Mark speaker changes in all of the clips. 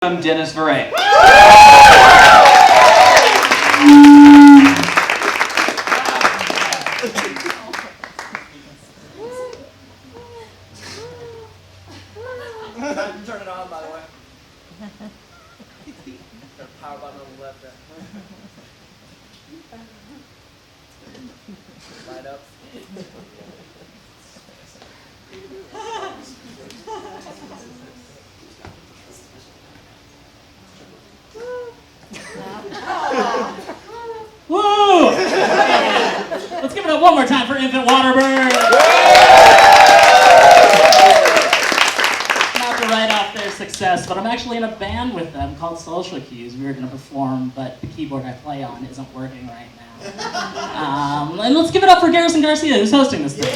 Speaker 1: I'm Dennis Veray.
Speaker 2: Turn it on, by the way. Got a power button on the left there. Light up.
Speaker 3: Woo! Let's give it up one more time for Infant Waterbird. Not to write off their success, but I'm actually in a band with them called Social Cues. We were going to perform, but the keyboard I play on isn't working right now. And let's give it up for Garrison Garcia, who's hosting this thing.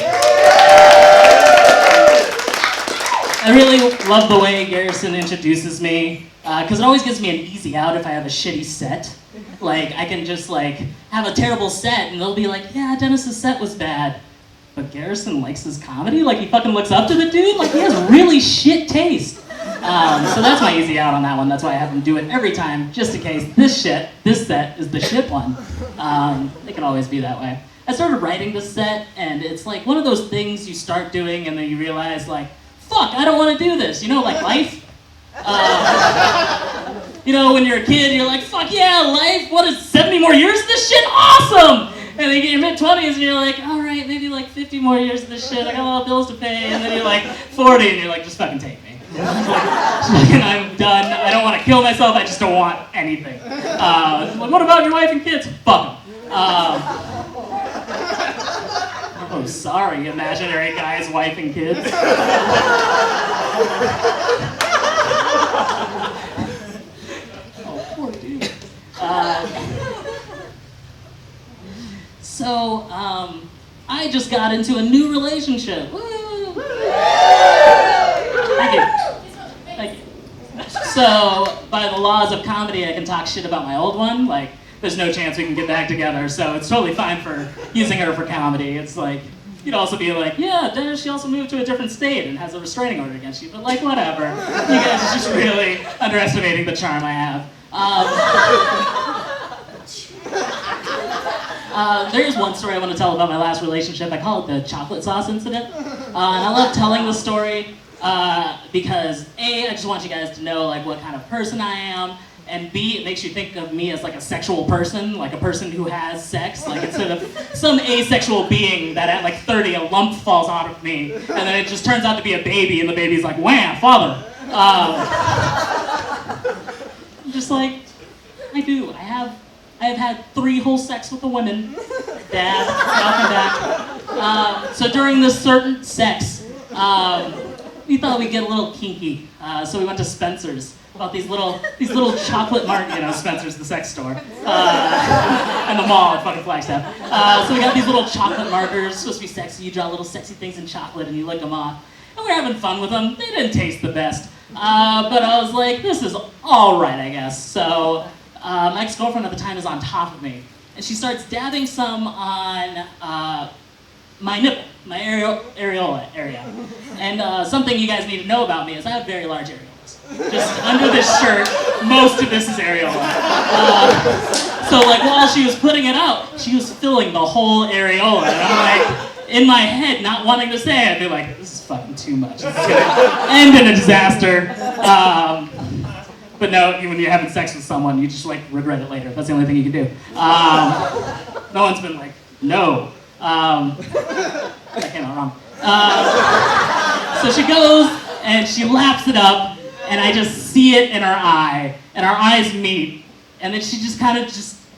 Speaker 3: I really love the way Garrison introduces me, because it always gives me an easy out if I have a shitty set. Like, I can just, have a terrible set, and they'll be like, yeah, Dennis's set was bad. But Garrison likes his comedy? Like, he fucking looks up to the dude? Like, he has really shit taste. So that's my easy out on that one. That's why I have him do it every time, just in case this set is the shit one. It can always be that way. I started writing this set, and it's like one of those things you start doing, and then you realize, fuck, I don't want to do this. You know, like life? You know, when you're a kid, you're like, fuck yeah, life, what is 70 more years of this shit? Awesome! And then you get your mid-20s and you're like, all right, maybe 50 more years of this shit, I got a lot of bills to pay. And then you're 40 and you're like, just fucking take me. I'm done, I don't want to kill myself, I just don't want anything. What about your wife and kids? Fuck them. Oh, sorry, imaginary guy's wife and kids. Poor dude. So, I just got into a new relationship. Woo! Thank you. Thank you. So, by the laws of comedy, I can talk shit about my old one. There's no chance we can get back together, so it's totally fine for using her for comedy. It's you'd also be like, yeah, Dennis, she also moved to a different state and has a restraining order against you, but whatever. You guys are just really underestimating the charm I have. There's one story I want to tell about my last relationship. I call it the chocolate sauce incident. And I love telling the story because A, I just want you guys to know what kind of person I am, and B, it makes you think of me as a sexual person, a person who has sex, instead of some asexual being that at 30 a lump falls out of me, and then it just turns out to be a baby, and the baby's like, wham, father. Just I do. I have had 3 whole sex with a woman. Dad, welcome back. So during this certain sex, we thought we'd get a little kinky. So we went to Spencer's. About these little chocolate Spencer's, the sex store, and the mall at fucking Flagstaff. So we got these little chocolate markers, supposed to be sexy. You draw little sexy things in chocolate and you lick them off. And we were having fun with them. They didn't taste the best. But I was like, this is all right, I guess. So my ex-girlfriend at the time is on top of me. And she starts dabbing some on my nipple, my areola area. And something you guys need to know about me is I have very large areolas. Just under this shirt, most of this is areola. So while she was putting it out, she was filling the whole areola. And I'm in my head, not wanting to say it, I'd be like, this is fucking too much. This is gonna end in a disaster. But no, when you're having sex with someone, you just regret it later. That's the only thing you can do. No one's been no. That came out wrong. So she goes and she laps it up. And I just see it in her eye, and our eyes meet, and then she just kind of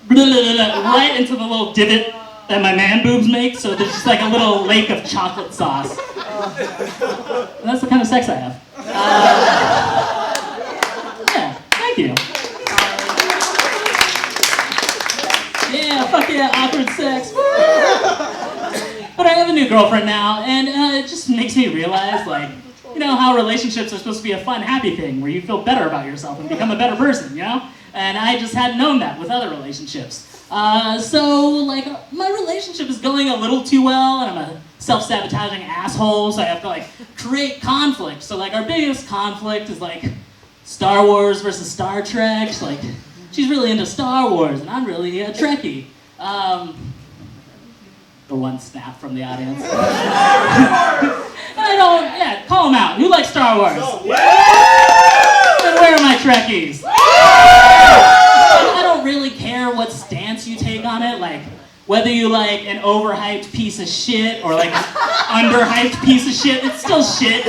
Speaker 3: right into the little divot that my man boobs make, so there's just a little lake of chocolate sauce. And that's the kind of sex I have. Yeah, thank you. Yeah, fuck yeah, awkward sex. But I have a new girlfriend now, and it just makes me realize, how relationships are supposed to be a fun, happy thing where you feel better about yourself and become a better person, And I just hadn't known that with other relationships. So my relationship is going a little too well, and I'm a self-sabotaging asshole, so I have to, create conflict. So, our biggest conflict is, Star Wars versus Star Trek. She's really into Star Wars, and I'm really a Trekkie. The one snap from the audience. Call them out. Who likes Star Wars? And where are my Trekkies? I don't really care what stance you take on it, whether you like an overhyped piece of shit or like an underhyped piece of shit, it's still shit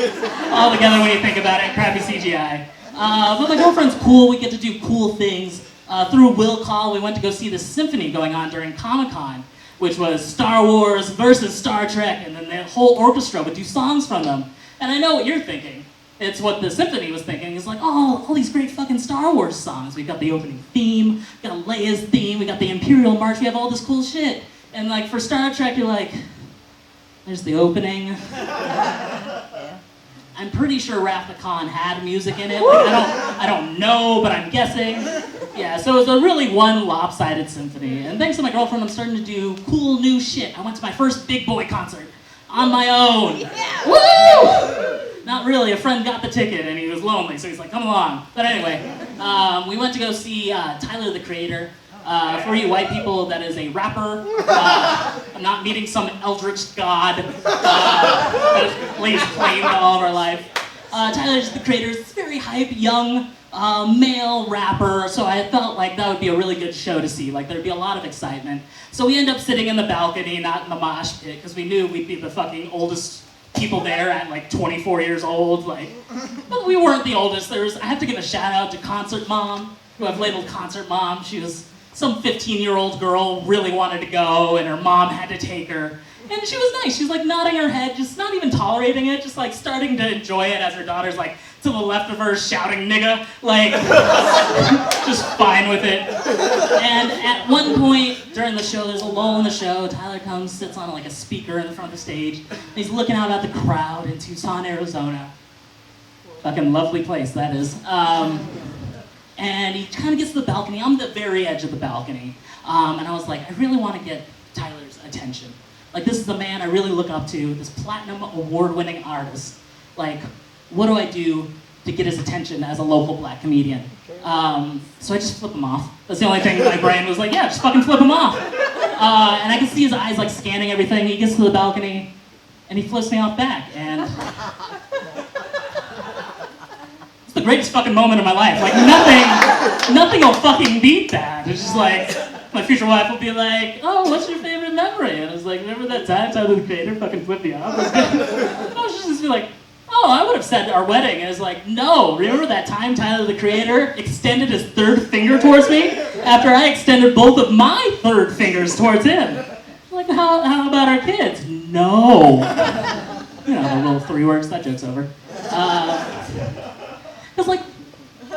Speaker 3: all together when you think about it, crappy CGI. But my girlfriend's cool, we get to do cool things. Through Will Call, we went to go see the symphony going on during Comic-Con, which was Star Wars versus Star Trek, and then the whole orchestra would do songs from them. And I know what you're thinking. It's what the symphony was thinking. It's like, oh, all these great fucking Star Wars songs. We got the opening theme, we got Leia's theme, we got the Imperial March, we have all this cool shit. And like for Star Trek, you're like, there's the opening. I'm pretty sure Wrath of Khan had music in it. I don't know, but I'm guessing. Yeah, so it was a really one lopsided symphony. And thanks to my girlfriend, I'm starting to do cool new shit. I went to my first big boy concert on my own. Yeah. Woo! Not really, a friend got the ticket and he was lonely, so he's like, come along. But anyway, we went to go see Tyler, the Creator. For you white people, that is a rapper. I'm not meeting some eldritch god that lays claim to all of our life. Tyler's the Creator. It's very hype, young, male rapper, so I felt like that would be a really good show to see. Like, there'd be a lot of excitement. So we end up sitting in the balcony, not in the mosh pit, because we knew we'd be the fucking oldest people there at like 24 years old. But we weren't the oldest. I have to give a shout out to Concert Mom, who I've labeled Concert Mom. She was some 15-year-old girl, really wanted to go, and her mom had to take her. And she was nice. She was like nodding her head, just not even tolerating it, just like starting to enjoy it as her daughter's like to the left of her shouting nigga, like just fine with it. And at one point during the show, there's a lull in the show, Tyler comes, sits on like a speaker in the front of the stage, and he's looking out at the crowd in Tucson, Arizona. Fucking lovely place, that is. And he kind of gets to the balcony. I'm the very edge of the balcony. And I was like, I really want to get Tyler's attention. Like, this is the man I really look up to, this platinum award-winning artist. Like, what do I do to get his attention as a local black comedian? So I just flip him off. That's the only thing my brain was like, yeah, just fucking flip him off. And I can see his eyes like scanning everything. He gets to the balcony, and he flips me off back. And it's the greatest fucking moment of my life. Like, nothing will fucking beat that. It's just like, my future wife will be like, oh, what's your favorite memory? And I was like, remember that time Tyler, the Creator fucking flipped me off? And I was just be like, oh, I would have said our wedding. And I was like, no, remember that time Tyler, the Creator extended his third finger towards me after I extended both of my third fingers towards him? Like, how about our kids? No. You know, the little 3 words, that joke's over. Because like,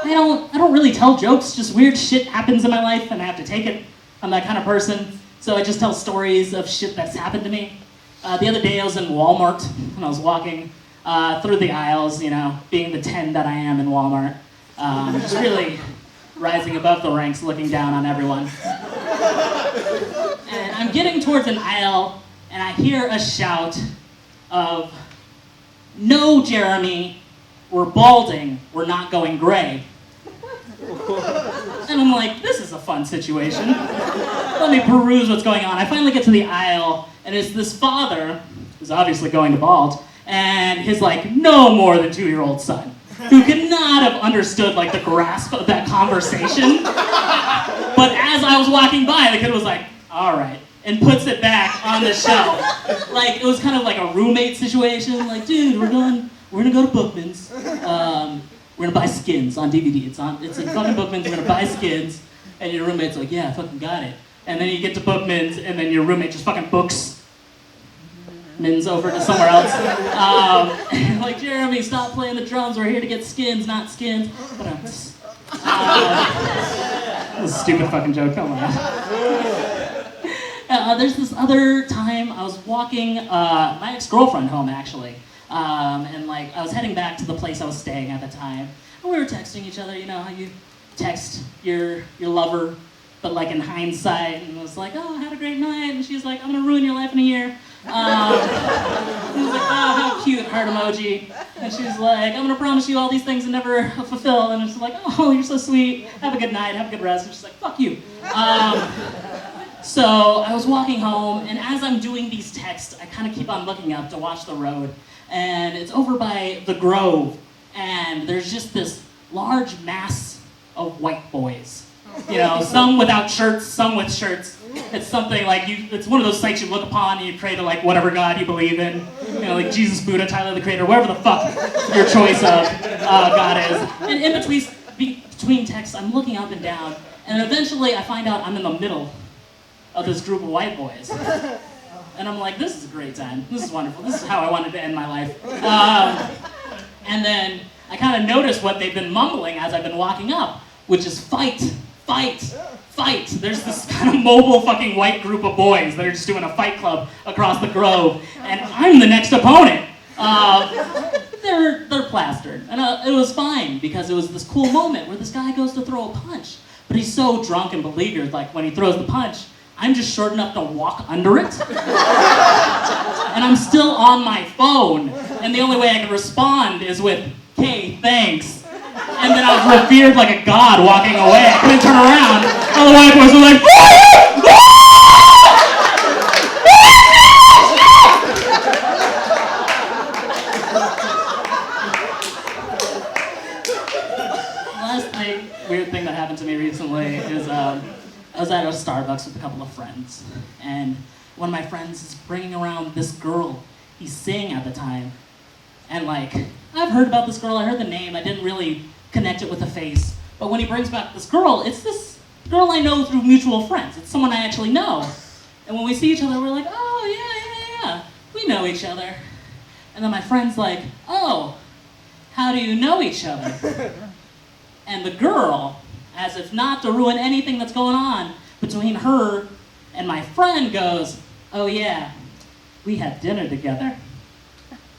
Speaker 3: I don't really tell jokes, just weird shit happens in my life and I have to take it. I'm that kind of person, so I just tell stories of shit that's happened to me. The other day I was in Walmart and I was walking through the aisles, you know, being the 10 that I am in Walmart. Just really rising above the ranks, looking down on everyone. And I'm getting towards an aisle and I hear a shout of, no, Jeremy, we're balding, we're not going gray. And I'm like, this is a fun situation. Let me peruse what's going on. I finally get to the aisle, and it's this father, who's obviously going to bald, and his like no more than 2-year-old son, who could not have understood like the grasp of that conversation. But as I was walking by, the kid was like, all right, and puts it back on the shelf. Like, it was kind of like a roommate situation, like, dude, we're gonna go to Bookman's. We're gonna buy Skins on DVD. It's in fucking Bookman's, we're gonna buy Skins. And your roommate's like, yeah, I fucking got it. And then you get to Bookman's, and then your roommate just fucking books Mins over to somewhere else. Like, Jeremy, stop playing the drums. We're here to get Skins, not Skins. But that's a stupid fucking joke, come on. There's this other time I was walking my ex-girlfriend home, actually. And like, I was heading back to the place I was staying at the time. And we were texting each other, you know how you text your lover, but like in hindsight, and was like, oh, I had a great night. And she was like, I'm gonna ruin your life in a year. He was like, oh, how cute, heart emoji. And she's like, I'm gonna promise you all these things and never fulfill. And it's like, oh, you're so sweet. Have a good night, have a good rest. And she's like, fuck you. So I was walking home, and as I'm doing these texts, I kind of keep on looking up to watch the road. And it's over by the Grove, and there's just this large mass of white boys. You know, some without shirts, some with shirts. It's something like it's one of those sites you look upon and you pray to like whatever God you believe in. You know, like Jesus, Buddha, Tyler the Creator, whatever the fuck your choice of God is. And in between texts, I'm looking up and down, and eventually I find out I'm in the middle of this group of white boys. And I'm like, this is a great time. This is wonderful. This is how I wanted to end my life. And then I kind of notice what they've been mumbling as I've been walking up, which is fight, fight, fight. There's this kind of mobile fucking white group of boys that are just doing a fight club across the Grove, and I'm the next opponent. They're plastered, and it was fine because it was this cool moment where this guy goes to throw a punch, but he's so drunk and beleaguered, like when he throws the punch, I'm just short enough to walk under it, and I'm still on my phone, and the only way I can respond is with, "Okay, thanks." And then I was revered like a god walking away. I couldn't turn around. All the white boys were like, weird thing that happened to me recently is I was at a Starbucks with a couple of friends, and one of my friends is bringing around this girl he's seeing at the time, and like, I've heard about this girl, I heard the name, I didn't really connect it with the face, but when he brings back this girl, it's this girl I know through mutual friends, it's someone I actually know, and when we see each other, we're like, oh yeah, we know each other, and then my friend's like, oh, how do you know each other? And the girl, as if not to ruin anything that's going on between her and my friend, goes, oh yeah, we had dinner together.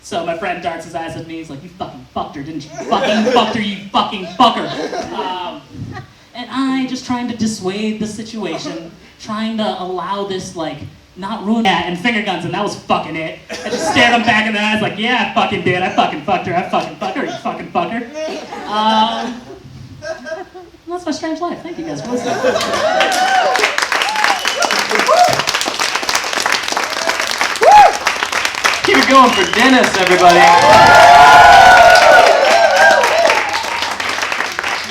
Speaker 3: So my friend darts his eyes at me, he's like, you fucking fucked her, didn't you? You fucking fucked her, you fucking fucker. And I, just trying to dissuade the situation, trying to allow this, like, not ruin that, and finger guns, and that was fucking it. I just stared him back in the eyes like, yeah, I fucking did, I fucking fucked her, you fucking fucker. That's my strange life. Thank you guys for listening.
Speaker 1: Keep it going for Dennis, everybody.